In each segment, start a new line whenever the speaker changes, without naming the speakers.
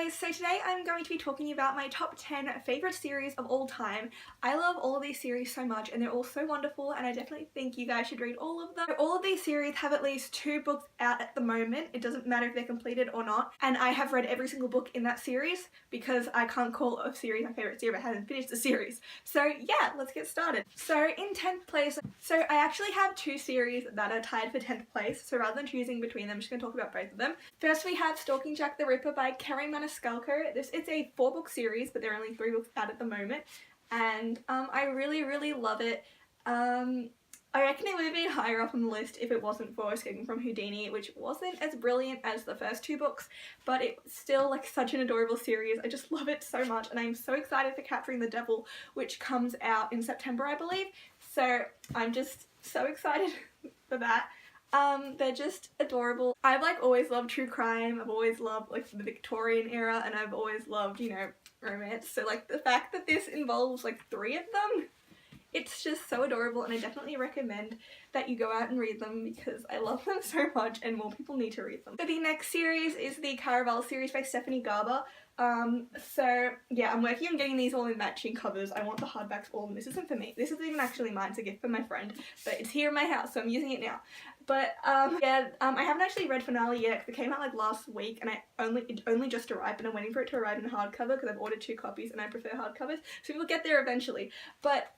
guys, so today I'm going to be talking about my top 10 favourite series of all time. I love all of these series so much and they're all so wonderful and I definitely think you guys should read all of them. All of these series have at least 2 books out at the moment. It doesn't matter if they're completed or not, and I have read every single book in that series because I can't call a series my favourite series if I haven't finished the series. So yeah, let's get started. So in 10th place, I actually have 2 series that are tied for 10th place, so rather than choosing between them, I'm just going to talk about both of them. First we have Stalking Jack the Ripper by Kerri Maniscalco. This is a 4-book series, but there are only 3 books out at the moment, and I really love it. I reckon it would have been higher up on the list if it wasn't for Escaping from Houdini, which wasn't as brilliant as the first 2 books, but it's still like such an adorable series. I just love it so much and I'm so excited for Capturing the Devil, which comes out in September I believe, so I'm just so excited for that. They're just adorable. I've like always loved true crime, I've always loved like the Victorian era, and I've always loved, you know, romance, so like the fact that this involves like 3 of them, it's just so adorable and I definitely recommend that you go out and read them because I love them so much and more people need to read them. So the next series is the Caraval series by Stephanie Garber. So yeah, I'm working on getting these all in matching covers. I want the hardbacks all, and this isn't for me. This isn't even actually mine, it's a gift for my friend, but it's here in my house so I'm using it now. But yeah, I haven't actually read Finale yet because it came out like last week and it only just arrived and I'm waiting for it to arrive in hardcover because I've ordered 2 copies and I prefer hardcovers, so we'll get there eventually. But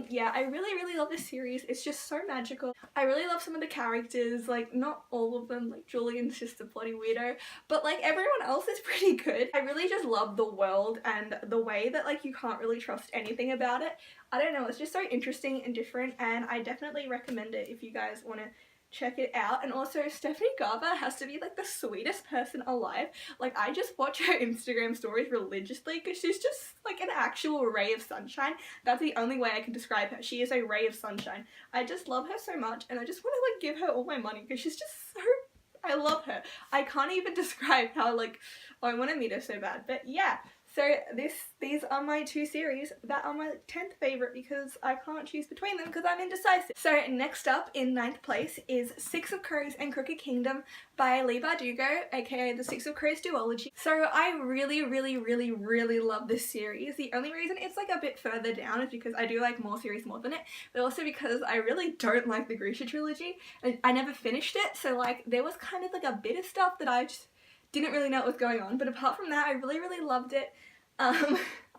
yeah, I really love this series. It's just so magical. I really love some of the characters, like not all of them, like Julian's just a bloody weirdo, but like everyone else is pretty good. I really just love the world and the way that like you can't really trust anything about it. I don't know, it's just so interesting and different and I definitely recommend it if you guys want to check it out. And also Stephanie Garber has to be like the sweetest person alive. Like I just watch her Instagram stories religiously because she's just like an actual ray of sunshine. That's the only way I can describe her. She is a ray of sunshine. I just love her so much and I just want to like give her all my money because she's just so, I love her. I can't even describe how like, oh, I want to meet her so bad. But yeah, so these are my 2 series that are my 10th favourite because I can't choose between them because I'm indecisive. So next up in 9th place is Six of Crows and Crooked Kingdom by Leigh Bardugo, aka the Six of Crows duology. So I really love this series. The only reason it's like a bit further down is because I do like more series more than it, but also because I really don't like the Grisha trilogy and I never finished it, so like there was kind of like a bit of stuff that I just didn't really know what was going on, but apart from that I really loved it.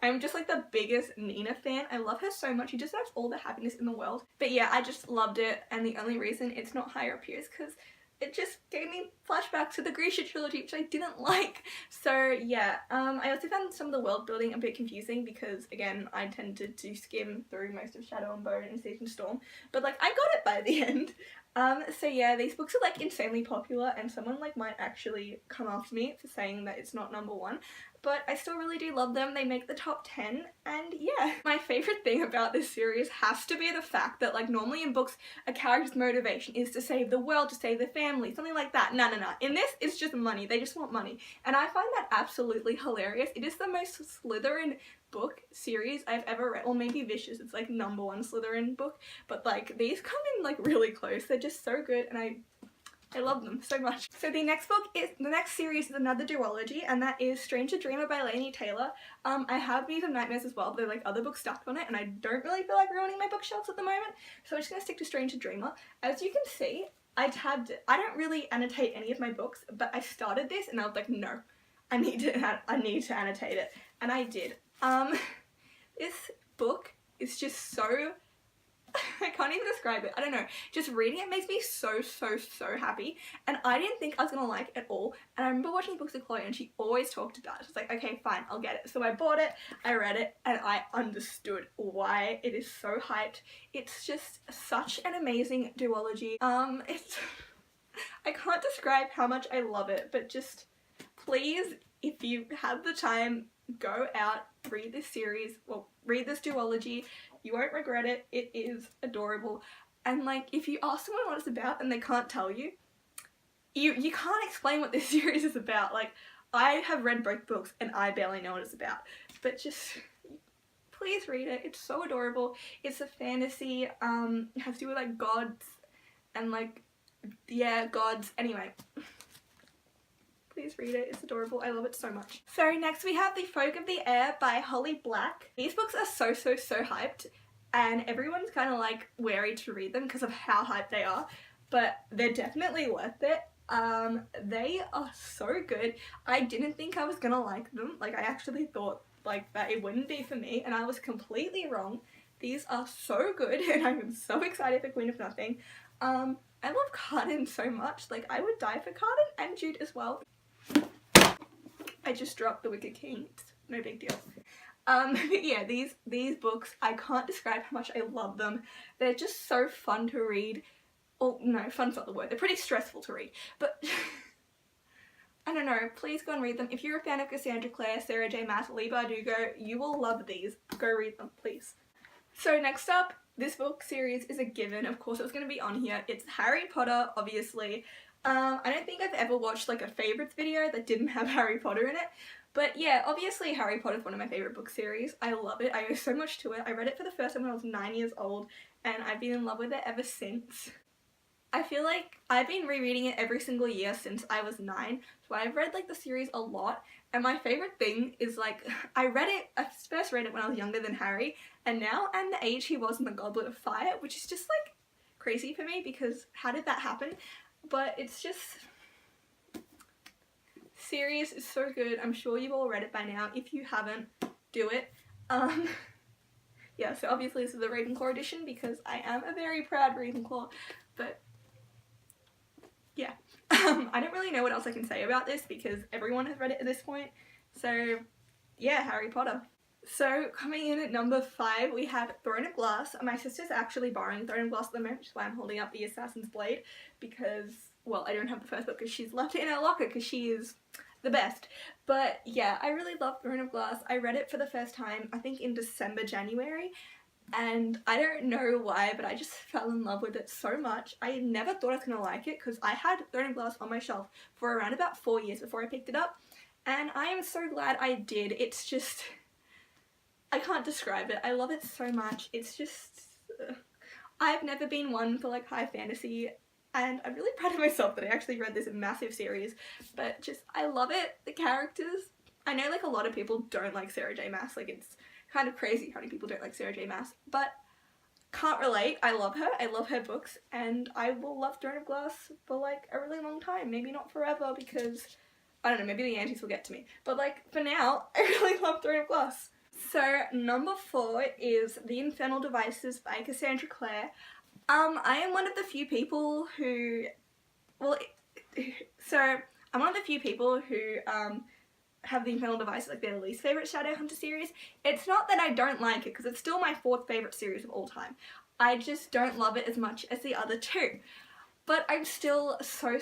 I'm just like the biggest Nina fan. I love her so much. She just has all the happiness in the world. But yeah, I just loved it, and the only reason it's not higher up here is because it just gave me flashbacks to the Grisha trilogy, which I didn't like. So yeah, I also found some of the world building a bit confusing because again, I tended to skim through most of Shadow and Bone and Siege and Storm, but like I got it by the end. So yeah, these books are like insanely popular and someone like might actually come after me for saying that it's not #1, but I still really do love them. They make the top 10 and yeah. My favourite thing about this series has to be the fact that like normally in books a character's motivation is to save the world, to save their family, something like that. No. In this it's just money. They just want money. And I find that absolutely hilarious. It is the most Slytherin book series I've ever read, or maybe Vicious, it's like #1 Slytherin book, but like these come in like really close. They're just so good and I love them so much. So the next series is another duology, and that is Strange the Dreamer by Laini Taylor. I have Bees of Nightmares as well, but there are like other books stacked on it and I don't really feel like ruining my bookshelves at the moment, so I'm just gonna stick to Strange the Dreamer. As you can see, I don't really annotate any of my books, but I started this and I was like, no, I need to annotate it, and I did. This book is just so, I can't even describe it. I don't know. Just reading it makes me so happy. And I didn't think I was gonna like it at all. And I remember watching books with Chloe and she always talked about it. She's like, okay, fine, I'll get it. So I bought it, I read it, and I understood why it is so hyped. It's just such an amazing duology. I can't describe how much I love it, but just please, if you have the time, go out, read this series, well, read this duology. You won't regret it. It is adorable. And like, if you ask someone what it's about and they can't tell you, you can't explain what this series is about. Like, I have read both books and I barely know what it's about. But just, please read it. It's so adorable. It's a fantasy, it has to do with like gods and like, yeah, gods. Anyway, please read it. It's adorable. I love it so much. So next we have The Folk of the Air by Holly Black. These books are so hyped, and everyone's kind of like wary to read them because of how hyped they are, but they're definitely worth it. They are so good. I didn't think I was gonna like them. Like, I actually thought like that it wouldn't be for me, and I was completely wrong. These are so good, and I'm so excited for Queen of Nothing. I love Cardan so much. Like, I would die for Cardan and Jude as well. I just dropped The Wicked King. It's no big deal. But yeah, these books, I can't describe how much I love them. They're just so fun to read. Oh, no, fun's not the word. They're pretty stressful to read, but I don't know, please go and read them. If you're a fan of Cassandra Clare, Sarah J Maas, Leigh Bardugo, you will love these. Go read them, please. So next up, this book series is a given. Of course it was going to be on here. It's Harry Potter, obviously. I don't think I've ever watched like a favourites video that didn't have Harry Potter in it. But yeah, obviously Harry Potter is one of my favourite book series. I love it. I owe so much to it. I read it for the first time when I was 9 years old, and I've been in love with it ever since. I feel like I've been rereading it every single year since I was 9, so I've read like the series a lot, and my favourite thing is like, I first read it when I was younger than Harry, and now I'm the age he was in The Goblet of Fire, which is just like crazy for me because how did that happen? But it's just, series is so good. I'm sure you've all read it by now. If you haven't, do it. Yeah, so obviously this is the Ravenclaw edition because I am a very proud Ravenclaw, but yeah. I don't really know what else I can say about this because everyone has read it at this point. So yeah, Harry Potter. So coming in at number 5, we have Throne of Glass. My sister's actually borrowing Throne of Glass at the moment, which is why I'm holding up The Assassin's Blade, because, well, I don't have the first book because she's left it in her locker because she is the best. But yeah, I really love Throne of Glass. I read it for the first time, I think in December, January, and I don't know why, but I just fell in love with it so much. I never thought I was going to like it because I had Throne of Glass on my shelf for around about 4 years before I picked it up, and I am so glad I did. It's just, I can't describe it. I love it so much. It's just, I've never been one for like high fantasy, and I'm really proud of myself that I actually read this massive series, but just, I love it. The characters, I know like a lot of people don't like Sarah J Maas, like it's kind of crazy how many people don't like Sarah J Maas, but can't relate. I love her books, and I will love Throne of Glass for like a really long time. Maybe not forever because, I don't know, maybe the aunties will get to me, but like for now, I really love Throne of Glass. So number 4 is The Infernal Devices by Cassandra Clare. I am one of the few people who, well, so I'm one of the few people who have The Infernal Devices like their least favourite Shadowhunter series. It's not that I don't like it, because it's still my 4th favourite series of all time. I just don't love it as much as the other 2. But I'm still so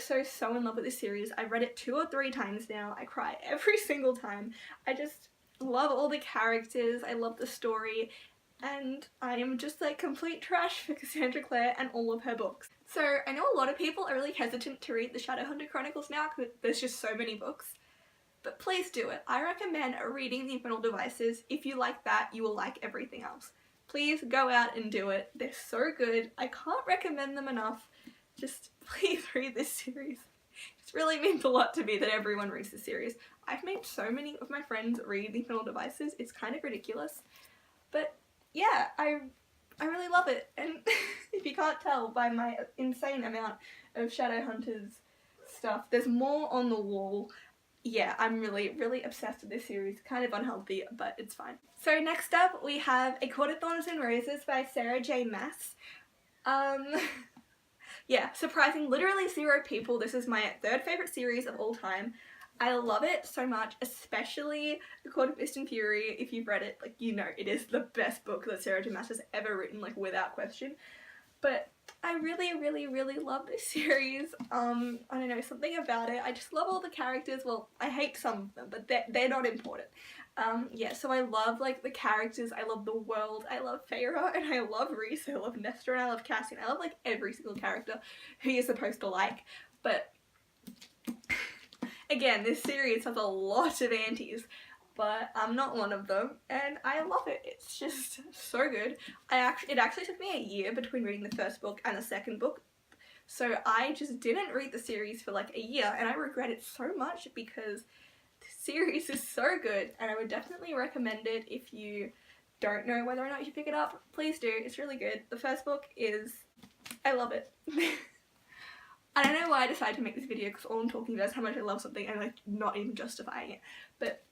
in love with this series. I've read it 2 or 3 times now. I cry every single time. I just love all the characters. I love the story. And I am just like complete trash for Cassandra Clare and all of her books. So I know a lot of people are really hesitant to read the Shadowhunter Chronicles now because there's just so many books. But please do it. I recommend reading The Infernal Devices. If you like that, you will like everything else. Please go out and do it. They're so good. I can't recommend them enough. Just please read this series. It really means a lot to me that everyone reads this series. I've made so many of my friends read The Infernal Devices. It's kind of ridiculous. But yeah, I really love it. And if you can't tell by my insane amount of Shadowhunters stuff, there's more on the wall. Yeah, I'm really obsessed with this series. Kind of unhealthy, but it's fine. So next up we have A Court of Thorns and Roses by Sarah J Maas. Yeah, surprising literally 0 people. This is my 3rd favourite series of all time. I love it so much, especially The Court of Mist and Fury. If you've read it, like, you know it is the best book that Sarah J Maas has ever written, like, without question. But I really love this series. I don't know, something about it. I just love all the characters. Well, I hate some of them, but they're not important. Yeah, so I love, like, the characters. I love the world. I love Feyre, and I love Rhys. I love Nestor, and I love Cassian. I love, like, every single character who you're supposed to like. But again, this series has a lot of antis, but I'm not one of them, and I love it. It's just so good. It actually took me a year between reading the first book and the second book, So I just didn't read the series for like a year, and I regret it so much because the series is so good, and I would definitely recommend it if you don't know whether or not you should pick it up. Please do, it's really good. The first book is, I love it. I don't know why I decided to make this video because all I'm talking about is how much I love something and like not even justifying it, but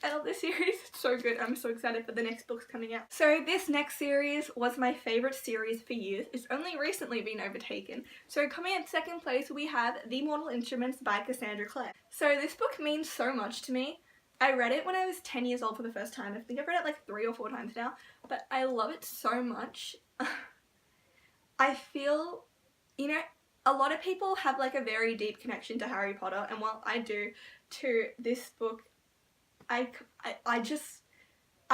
I love this series. It's so good. I'm so excited for the next books coming out. So this next series was my favourite series for years. It's only recently been overtaken. So coming in second place we have The Mortal Instruments by Cassandra Clare. So this book means so much to me. I read it when I was 10 years old for the first time. I think I've read it like 3 or 4 times now, but I love it so much. I feel, you know, a lot of people have like a very deep connection to Harry Potter, and while I do to this book, I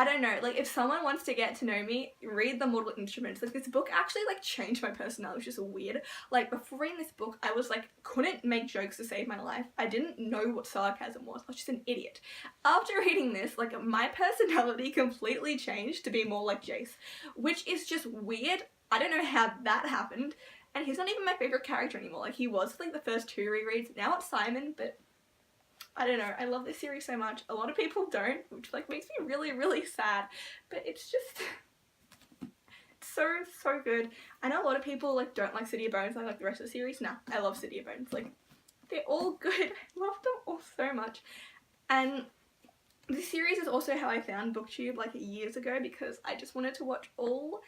don't know, like if someone wants to get to know me, read The Mortal Instruments. Like this book actually like changed my personality, which is weird. Like before reading this book, I was like, couldn't make jokes to save my life. I didn't know what sarcasm was. I was just an idiot. After reading this, like my personality completely changed to be more like Jace, which is just weird. I don't know how that happened. And he's not even my favourite character anymore. Like he was like the first 2 rereads. Now it's Simon, but I don't know, I love this series so much. A lot of people don't, which like makes me really, really sad, but it's just so good. I know a lot of people like don't like City of Bones, I like the rest of the series. Nah, I love City of Bones. Like, they're all good. I love them all so much. And this series is also how I found BookTube like years ago, because I just wanted to watch all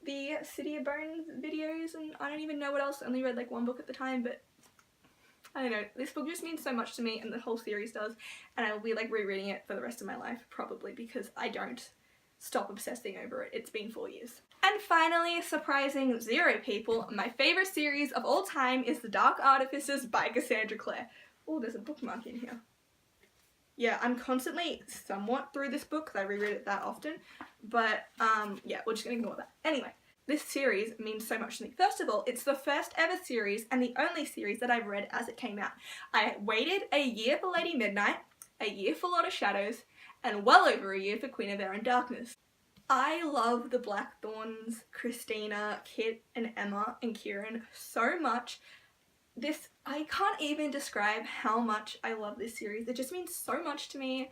the City of Bones videos, and I don't even know what else. I only read like 1 book at the time, but I don't know, this book just means so much to me, and the whole series does, and I will be like rereading it for the rest of my life probably, because I don't stop obsessing over it. It's been 4 years. And finally, surprising 0 people, my favourite series of all time is The Dark Artificers by Cassandra Clare. Oh, there's a bookmark in here. Yeah, I'm constantly somewhat through this book because I reread it that often, but yeah, we're just gonna ignore that. Anyway, this series means so much to me. First of all, it's the first ever series and the only series that I've read as it came out. I waited a year for Lady Midnight, a year for Lord of Shadows, and well over a year for Queen of Air and Darkness. I love the Blackthorns, Christina, Kit, and Emma, and Kieran so much. I can't even describe how much I love this series. It just means so much to me.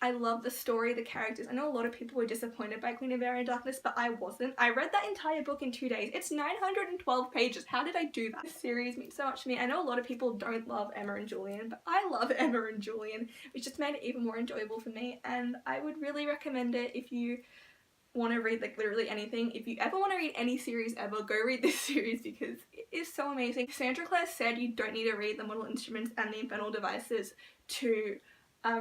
I love the story, the characters. I know a lot of people were disappointed by Queen of Air and Darkness, but I wasn't. I read that entire book in 2 days. It's 912 pages. How did I do that? This series means so much to me. I know a lot of people don't love Emma and Julian, but I love Emma and Julian, which just made it even more enjoyable for me, and I would really recommend it if you want to read like literally anything. If you ever want to read any series ever, go read this series because it is so amazing. Cassandra Clare said you don't need to read The Mortal Instruments and The Infernal Devices to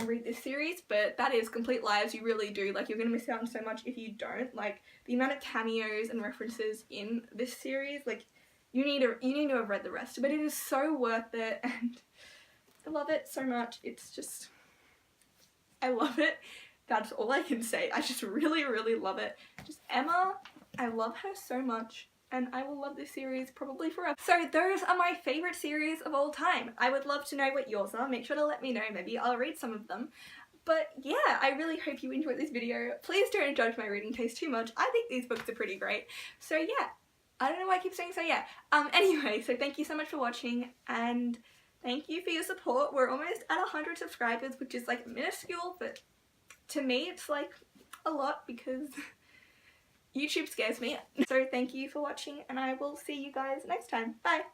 read this series, but that is complete lies. You really do. Like, you're gonna miss out on so much if you don't. Like, the amount of cameos and references in this series, like, you need to have read the rest, but it is so worth it, and I love it so much. It's just, I love it. That's all I can say. I just really, really love it. Just Emma, I love her so much, and I will love this series probably forever. So those are my favourite series of all time. I would love to know what yours are. Make sure to let me know. Maybe I'll read some of them. But yeah, I really hope you enjoyed this video. Please don't judge my reading taste too much. I think these books are pretty great. So yeah, I don't know why I keep saying so yeah. Anyway, so thank you so much for watching, and thank you for your support. We're almost at 100 subscribers, which is like minuscule, but to me it's like a lot because YouTube scares me. So thank you for watching, and I will see you guys next time. Bye!